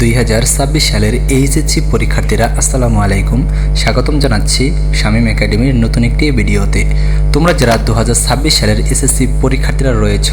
2026 সালের এইচএসসি পরীক্ষার্থীরা আসসালামু আলাইকুম। স্বাগতম জানাচ্ছি শামীম একাডেমির নতুন একটি ভিডিওতে। তোমরা যারা 2026 সালের এসএসসি পরীক্ষার্থীরা রয়েছ,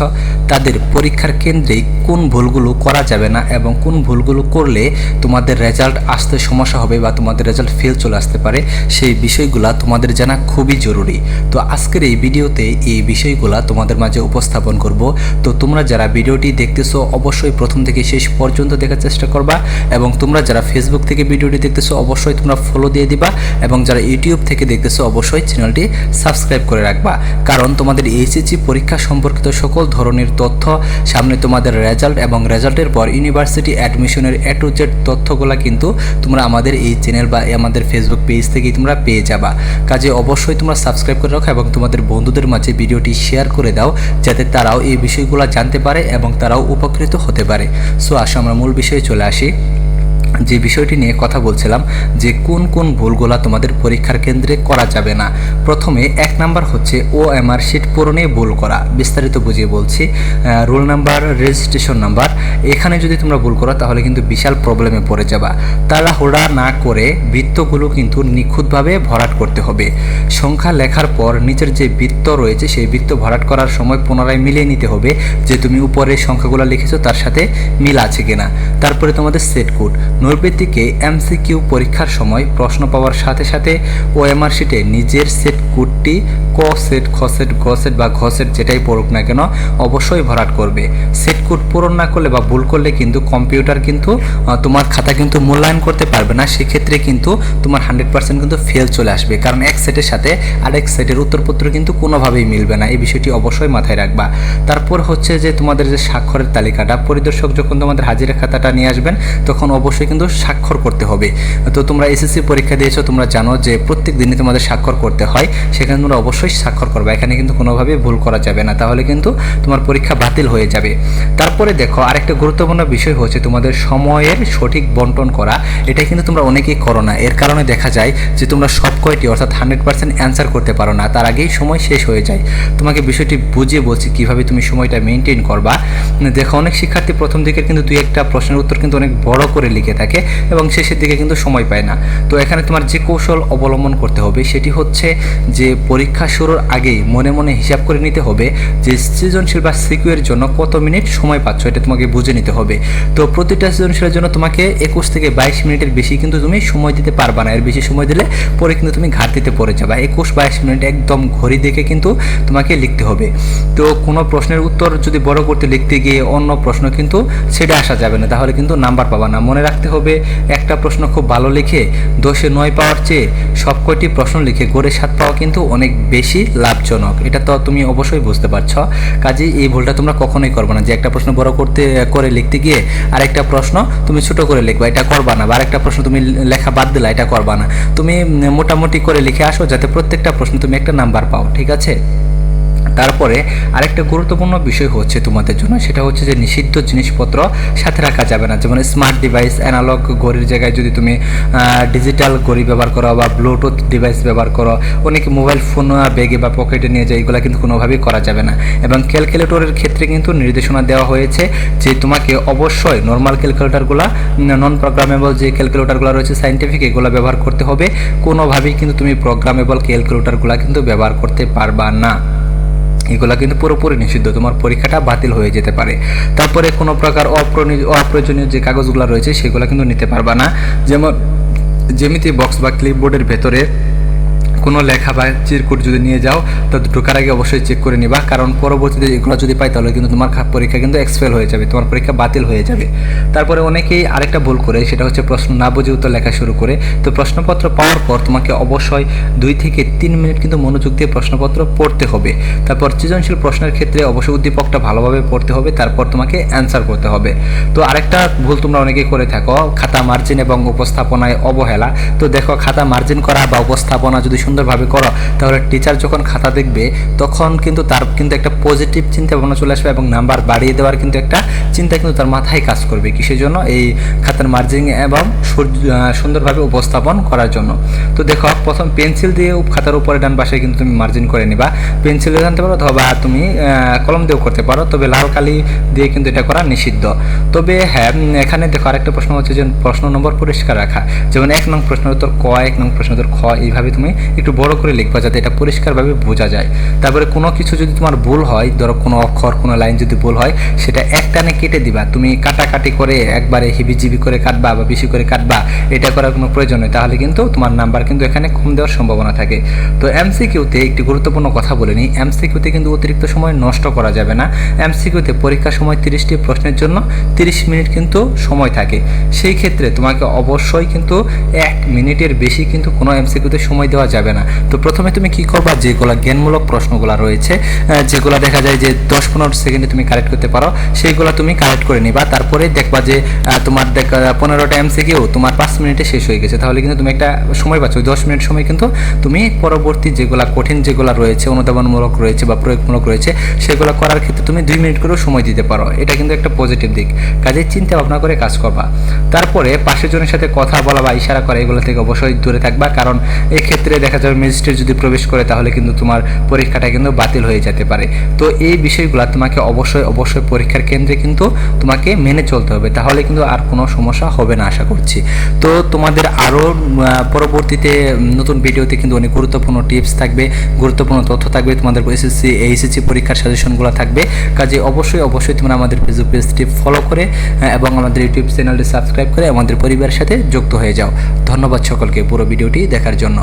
তাদের পরীক্ষার কেন্দ্রে কোন ভুলগুলো করা যাবে না এবং কোন ভুলগুলো করলে তোমাদের রেজাল্ট আসতে সমস্যা হবে বা তোমাদের রেজাল্ট ফেল চলে আসতে পারে, সেই বিষয়গুলো তোমাদের জানা খুবই জরুরি। তো আজকের এই ভিডিওতে এই বিষয়গুলো তোমাদের মাঝে উপস্থাপন করব। তো তোমরা যারা ভিডিওটি দেখতেছো অবশ্যই প্রথম থেকে শেষ পর্যন্ত দেখার চেষ্টা করবা, এবং তোমরা যারা ফেসবুক থেকে ভিডিওটি দেখতেছো অবশ্যই তোমরা ফলো দিয়ে দিবা, এবং যারা ইউটিউব থেকে দেখতেছো অবশ্যই চ্যানেলটি সাবস্ক্রাইব করে রাখবা। কারণ তোমাদের এইচএসসি পরীক্ষা সম্পর্কিত সকল ধরনের তথ্য, সামনে তোমাদের রেজাল্ট এবং রেজাল্টের পর ইউনিভার্সিটি অ্যাডমিশনের A to Z তথ্যগুলো কিন্তু তোমরা আমাদের এই চ্যানেল বা আমাদের ফেসবুক পেজ থেকেই তোমরা পেয়ে যাবা। কাজে অবশ্যই তোমরা সাবস্ক্রাইব করে রাখো এবং তোমাদের বন্ধুদের মাঝে ভিডিওটি শেয়ার করে দাও, যাতে তারাও এই বিষয়গুলো জানতে পারে এবং তারাও উপকৃত হতে পারে। সো আসো আমরা মূল বিষয়ে চলে আসি। যে বিষয়টি নিয়ে কথা বলছিলাম যে কোন কোন ভুলগুলা তোমাদের পরীক্ষার কেন্দ্রে করা যাবে না। প্রথমে 1 নাম্বার হচ্ছে OMR শিট পূরণে ভুল করা। বিস্তারিত বুঝিয়ে বলছি। রোল নাম্বার, রেজিস্ট্রেশন নাম্বার, এখানে যদি তোমরা ভুল করো তাহলে কিন্তু বিশাল প্রবলেমে পড়ে যাবা। তাড়াহুড়া না করে বৃত্তগুলো কিন্তু নিখুঁতভাবে ভরাট করতে হবে। সংখ্যা লেখার পর নিচের যে বৃত্ত রয়েছে সেই বৃত্ত ভরাট করার সময় পুনরায় মিলিয়ে নিতে হবে যে তুমি উপরে সংখ্যাগুলো লিখেছো তার সাথে মিল আছে কিনা। তারপরে তোমাদের সেট কোড। নৈর্ব্যক্তিকে MCQ পরীক্ষার সময় প্রশ্ন পাওয়ার সাথে সাথে OMR শিটে নিজের সেট কোডটি ক সেট, খ সেট, গ সেট বা ঘ সেট যেটাই পড়ুক না কেন অবশ্যই ভরাট করবে। সেট কোড পূরণ না করলে বা ভুল করলে কিন্তু কম্পিউটার কিন্তু তোমার খাতা কিন্তু মূল্যায়ন করতে পারবে না। সেক্ষেত্রে কিন্তু তোমার 100% কিন্তু ফেল চলে আসবে, কারণ এক সেটের সাথে আরেক সেটের উত্তরপত্র কিন্তু কোনোভাবেই মিলবে না। এই বিষয়টি অবশ্যই মাথায় রাখবা। তারপর হচ্ছে যে তোমাদের যে স্বাক্ষরের তালিকাটা, পরিদর্শক যখন তোমাদের হাজিরা খাতাটা নিয়ে আসবেন তখন অবশ্যই কিন্তু স্বাক্ষর করতে হবে। তো তোমরা এসএসসি পরীক্ষা দিয়েছো, তোমরা জানো যে প্রত্যেক দিনই তোমাদের স্বাক্ষর করতে হয়, সেখানে তোমরা অবশ্যই স্বাক্ষর করবে। এখানে কিন্তু কোনোভাবে ভুল করা যাবে না, তাহলে কিন্তু তোমার পরীক্ষা বাতিল হয়ে যাবে। তারপরে দেখো আরেকটা গুরুত্বপূর্ণ বিষয় হচ্ছে তোমাদের সময়ের সঠিক বন্টন করা। এটা কিন্তু তোমরা অনেকেই করো না, এর কারণে দেখা যায় যে তোমরা সব কয়টি অর্থাৎ 100% অ্যান্সার করতে পারো না, তার আগেই সময় শেষ হয়ে যায়। তোমাকে বিষয়টি বুঝিয়ে বলছি কিভাবে তুমি সময়টা মেনটেন করবা। দেখো অনেক শিক্ষার্থী প্রথম দিকে কিন্তু দুই একটা প্রশ্নের উত্তর কিন্তু অনেক বড় করে লিখে থাকে এবং শেষের দিকে কিন্তু সময় পায় না। তো এখানে তোমার যে কৌশল অবলম্বন করতে হবে সেটি হচ্ছে যে পরীক্ষা শুরুর আগেই মনে মনে হিসাব করে নিতে হবে যে সৃজনশীল বা সিকিউ এর জন্য কত মিনিট সময় পাচ্ছ, এটা তোমাকে বুঝে নিতে হবে। তো প্রতিটা সৃজনশীলের জন্য তোমাকে 21 থেকে 22 মিনিটের বেশি কিন্তু তুমি সময় দিতে পারবা না। এর বেশি সময় দিলে পরে কিন্তু তুমি ঘাটতিতে পড়ে যাবে। 21-22 মিনিট একদম ঘড়ি দেখে কিন্তু তোমাকে লিখতে হবে। তো কোনো প্রশ্নের উত্তর যদি বড় করতে লিখতে গিয়ে অন্য প্রশ্ন কিন্তু ছেড়ে আসা যাবে না, তাহলে কিন্তু নাম্বার পাবা না। মনে রাখতে হবে একটা প্রশ্ন খুব ভালো লিখে 10-এ 9 পাওয়ার চেয়ে সব কয়টি প্রশ্ন লিখে গড়ে 7 পাওয়া কিন্তু অনেক বেশি লাভজনক। এটা তো তুমি অবশ্যই বুঝতে পারছো। কাজেই এই ভুলটা তোমরা কখনোই করবে না যে একটা প্রশ্ন বড় করে লিখতে গিয়ে আরেকটা প্রশ্ন তুমি ছোট করে লিখবা, এটা করবা না। বা আরেকটা প্রশ্ন তুমি লেখা বাদ দিলা, এটা করবা না। তুমি মোটামুটি করে লিখে আসো যাতে প্রত্যেকটা প্রশ্ন তুমি একটা নাম্বার পাও, ঠিক আছে? তারপরে আরেকটা গুরুত্বপূর্ণ বিষয় হচ্ছে তোমাদের জন্য, সেটা হচ্ছে যে নিষিদ্ধ জিনিসপত্র সাথে রাখা যাবে না। যেমন স্মার্ট ডিভাইস, অ্যানালগ ঘড়ির জায়গায় যদি তুমি ডিজিটাল ঘড়ি ব্যবহার করো বা ব্লুটুথ ডিভাইস ব্যবহার করো, অনেকে মোবাইল ফোন ব্যাগে বা পকেটে নিয়ে যায়, এগুলো কিন্তু কোনোভাবেই করা যাবে না। এবং ক্যালকুলেটরের ক্ষেত্রে কিন্তু নির্দেশনা দেওয়া হয়েছে যে তোমাকে অবশ্যই নর্মাল ক্যালকুলেটরগুলো, নন প্রোগ্রামেবল যে ক্যালকুলেটরগুলো রয়েছে সায়েন্টিফিক, এগুলো ব্যবহার করতে হবে। কোনোভাবেই কিন্তু তুমি প্রোগ্রামেবল ক্যালকুলেটরগুলো কিন্তু ব্যবহার করতে পারবা না। এগুলো কিন্তু পুরোপুরি নিষিদ্ধ, তোমার পরীক্ষাটা বাতিল হয়ে যেতে পারে। তারপরে কোনো প্রকার অপ্রয়োজনীয় যে কাগজগুলো রয়েছে সেগুলো কিন্তু নিতে পারবা না। যেমন জ্যামিতি বক্স বা ক্লিপবোর্ডের ভেতরে কোনো লেখা বা চিরকুট যদি নিয়ে যাও তো ঢোকার আগে অবশ্যই চেক করে নিবা, কারণ পরবর্তীতে এগুলো যদি পাই তাহলে কিন্তু তোমার পরীক্ষা কিন্তু এক্সফেল হয়ে যাবে, তোমার পরীক্ষা বাতিল হয়ে যাবে। তারপরে অনেকেই আরেকটা ভুল করে, সেটা হচ্ছে প্রশ্ন না বুঝে উত্তর লেখা শুরু করে। তো প্রশ্নপত্র পাওয়ার পর তোমাকে অবশ্যই 2 থেকে 3 মিনিট কিন্তু মনোযোগ দিয়ে প্রশ্নপত্র পড়তে হবে। তারপর সৃজনশীল প্রশ্নের ক্ষেত্রে অবশ্যই উদ্দীপকটা ভালোভাবে পড়তে হবে, তারপর তোমাকে অ্যান্সার করতে হবে। তো আরেকটা ভুল তোমরা অনেকেই করে থাকো, খাতা মার্জিন এবং উপস্থাপনায় অবহেলা। তো দেখো খাতা মার্জিন করা বা উপস্থাপনা যদি সুন্দর সুন্দরভাবে করো, তাহলে টিচার যখন খাতা দেখবে তখন কিন্তু তার কিন্তু একটা পজিটিভ চিন্তা ভাবনা চলে আসবে এবং নাম্বার বাড়িয়ে দেওয়ার কিন্তু একটা চিন্তা কিন্তু তার মাথায় কাজ করবে। কিসের জন্য? এই খাতার মার্জিং এবং সুন্দরভাবে উপস্থাপন করার জন্য। তো দেখো, প্রথম পেন্সিল দিয়ে খাতার উপরে ডান পাশে কিন্তু তুমি মার্জিন করে নিবা। পেন্সিল দিয়ে আনতে পারো অথবা তুমি কলম দিয়েও করতে পারো, তবে লাল কালি দিয়ে কিন্তু এটা করা নিষিদ্ধ। তবে হ্যাঁ, এখানে দেখো আরেকটা প্রশ্ন হচ্ছে যে প্রশ্ন নম্বর পরিষ্কার রাখা। যেমন 1 নং প্রশ্নের উত্তর ক, 1 নং প্রশ্নের উত্তর খ, এইভাবে তুমি একটু বড় করে লিখবা যাতে এটা পরিষ্কারভাবে বোঝা যায়। তারপরে কোনো কিছু যদি তোমার ভুল হয়, ধরো কোনো অক্ষর কোনো লাইন যদি ভুল হয়, সেটা একটানে কেটে দিবা। তুমি কাটাকাটি করে একবারে হিবিজিবি করে কাটবা বা বেশি করে কাটবা, এটা করার কোনো প্রয়োজন নেই, তাহলে কিন্তু তোমার নাম্বার কিন্তু এখানে কম দেওয়ার সম্ভাবনা থাকে। তো এমসিকিউতে একটি গুরুত্বপূর্ণ কথা বলে নিই, এমসিকিউতে কিন্তু অতিরিক্ত সময় নষ্ট করা যাবে না। এমসিকিউতে পরীক্ষার সময় 30টি প্রশ্নের জন্য 30 মিনিট কিন্তু সময় থাকে। সেই ক্ষেত্রে তোমাকে অবশ্যই কিন্তু 1 মিনিটের বেশি কিন্তু কোনো এমসিকিউতে সময় দেওয়া যাবে না। তো প্রথমে তুমি কি করবা, যেগুলো জ্ঞানমূলক প্রশ্নগুলো রয়েছে, যেগুলো দেখা যায় যে 10-15 সেকেন্ডে তুমি কালেক্ট করতে পারো, সেইগুলো তুমি কালেক্ট করে নিবা। তারপরে দেখবা যে তোমার 15টা এমসিকিউ তোমার 5 মিনিটে শেষ হয়ে গেছে, তাহলে কিন্তু তুমি একটা সময় পাচ্ছ। 10 মিনিট সময় কিন্তু তুমি পরবর্তী যেগুলো কঠিন যেগুলো রয়েছে, অনুধাবনমূলক রয়েছে বা প্রয়োগমূলক রয়েছে, সেগুলো করার ক্ষেত্রে তুমি 2 মিনিট করেও সময় দিতে পারো। এটা কিন্তু একটা পজিটিভ দিক। কাজে চিন্তা ভাবনা করে কাজ করবা। তারপরে পাশের জনের সাথে কথা বলা বা ইশারা করা, এগুলো থেকে অবশ্যই দূরে থাকবা, কারণ এক্ষেত্রে দেখা যাবে ম্যাজিস্ট্রেট যদি প্রবেশ করে তাহলে কিন্তু তোমার পরীক্ষাটা কিন্তু বাতিল হয়ে যেতে পারে। তো এই বিষয়গুলো তোমাকে অবশ্যই পরীক্ষার কেন্দ্রে কিন্তু তোমাকে মেনে চলতে হবে, তাহলে কিন্তু আর কোনো সমস্যা হবে না আশা করছি। তো তোমাদের আরও পরবর্তীতে নতুন ভিডিওতে কিন্তু অনেক গুরুত্বপূর্ণ টিপস থাকবে, গুরুত্বপূর্ণ তথ্য থাকবে, তোমাদের এসএসসি এইচএসসি পরীক্ষার সাজেশনগুলো থাকবে। কাজে অবশ্যই তোমরা আমাদের ফেসবুক পেজটি ফলো করে এবং আমাদের ইউটিউব চ্যানেলটি সাবস্ক্রাইব করে আমাদের পরিবারের সাথে যুক্ত হয়ে যাও। ধন্যবাদ সকলকে পুরো ভিডিওটি দেখার জন্য।